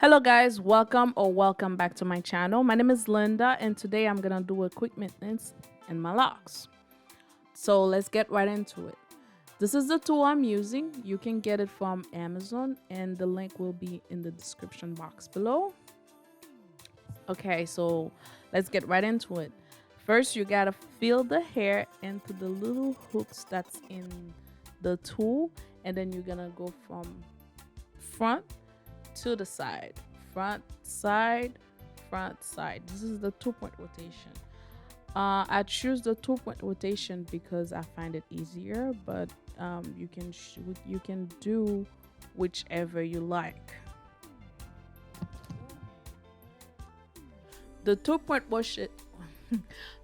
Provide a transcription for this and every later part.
Hello guys, welcome back to my channel. My name is Linda and today I'm gonna do a quick maintenance in my locks. So let's get right into it. This is the tool I'm using. You can get it from Amazon and the link will be in the description box below. Okay, so let's get right into it. First, you gotta fill the hair into the little hooks that's in the tool, and then you're gonna go from front to the side, front, side, front, side. This is the 2-point rotation. I choose the 2-point rotation because I find it easier, but you can do whichever you like. The 2-point rotation.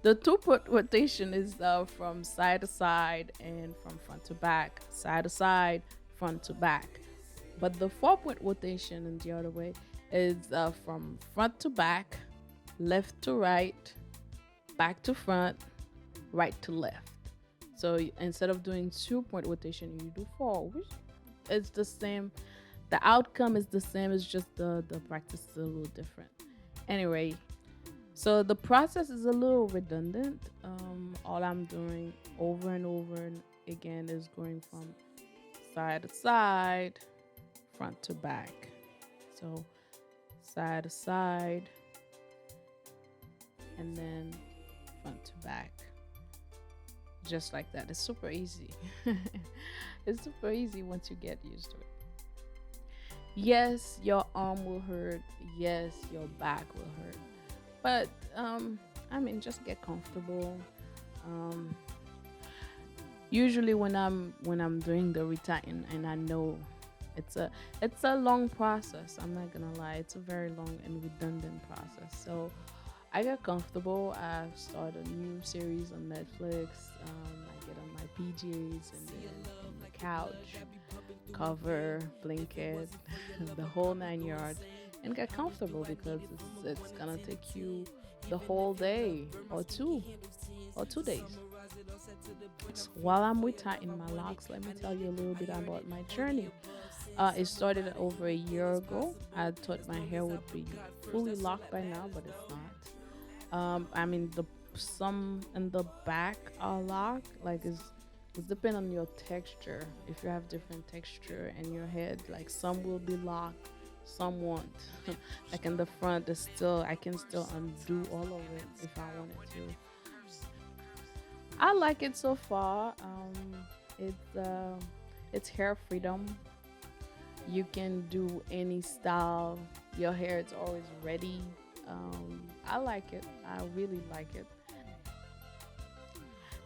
The 2-point rotation is from side to side and from front to back, side to side, front to back. But the 4-point rotation in the other way is from front to back, left to right, back to front, right to left. So instead of doing 2-point rotation, you do 4, which is the same. The outcome is the same. It's just the practice is a little different. Anyway, so the process is a little redundant. All I'm doing over and over again is going from side to side, front to back. So side to side and then front to back, just like that. It's super easy. It's super easy once you get used to it. Yes, your arm will hurt. Yes, your back will hurt, but just get comfortable. Usually when I'm doing the retightening, and I know it's a long process. I'm not gonna lie, it's a very long and redundant process. So I get comfortable. I start a new series on Netflix. I get on my PJs and then on the couch, cover, blanket, the whole 9 yards, and get comfortable because it's gonna take you the whole day or two days. So while I'm retightening my locks, let me tell you a little bit about my journey. It started over a year ago. I thought my hair would be fully locked by now, but it's not. The some in the back are locked. Like it's depend on your texture. If you have different texture in your head, like some will be locked, some won't. Like in the front, I can still undo all of it if I wanted to. I like it so far. It's hair freedom. You can do any style. Your hair is always ready. I like it. I really like it.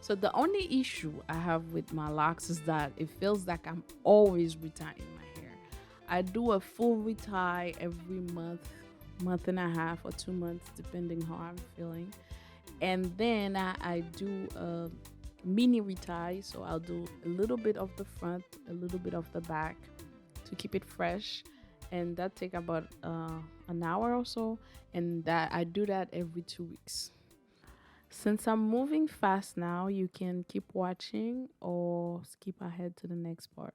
So the only issue I have with my locks is that it feels like I'm always retying my hair. I do a full retie every month and a half or 2 months, depending how I'm feeling. And then I do a mini retie. So I'll do a little bit of the front, a little bit of the back to keep it fresh. And that take about an hour or so. And that I do that every 2 weeks. Since I'm moving fast now, you can keep watching or skip ahead to the next part.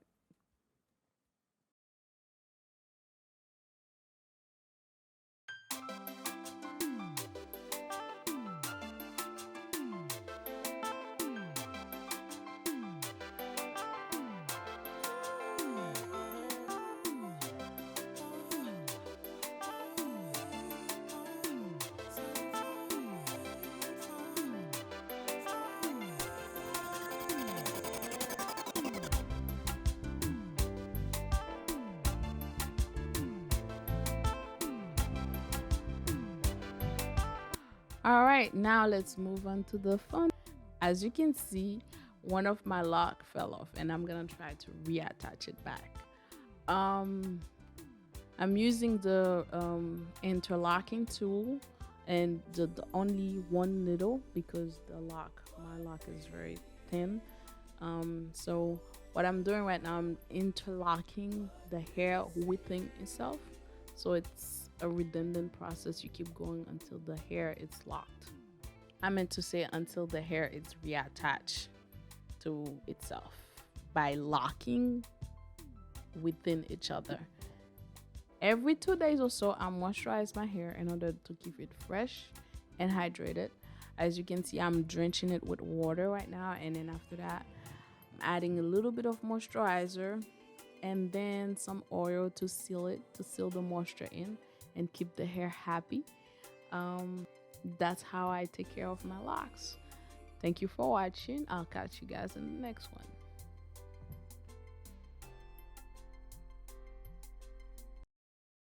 All right, now let's move on to the fun. As you can see, one of my lock fell off and I'm gonna try to reattach it back. Um, I'm using the interlocking tool and the only one needle because my lock is very thin. So what I'm doing right now, I'm interlocking the hair within itself. So it's a redundant process. You keep going until the hair is locked. I meant to say until the hair is reattached to itself by locking within each other. Every 2 days or so, I moisturize my hair in order to keep it fresh and hydrated. As you can see, I'm drenching it with water right now, and then after that, I'm adding a little bit of moisturizer and then some oil to seal it, to seal the moisture in and keep the hair happy. Um, that's how I take care of my locks. Thank you for watching. I'll catch you guys in the next one.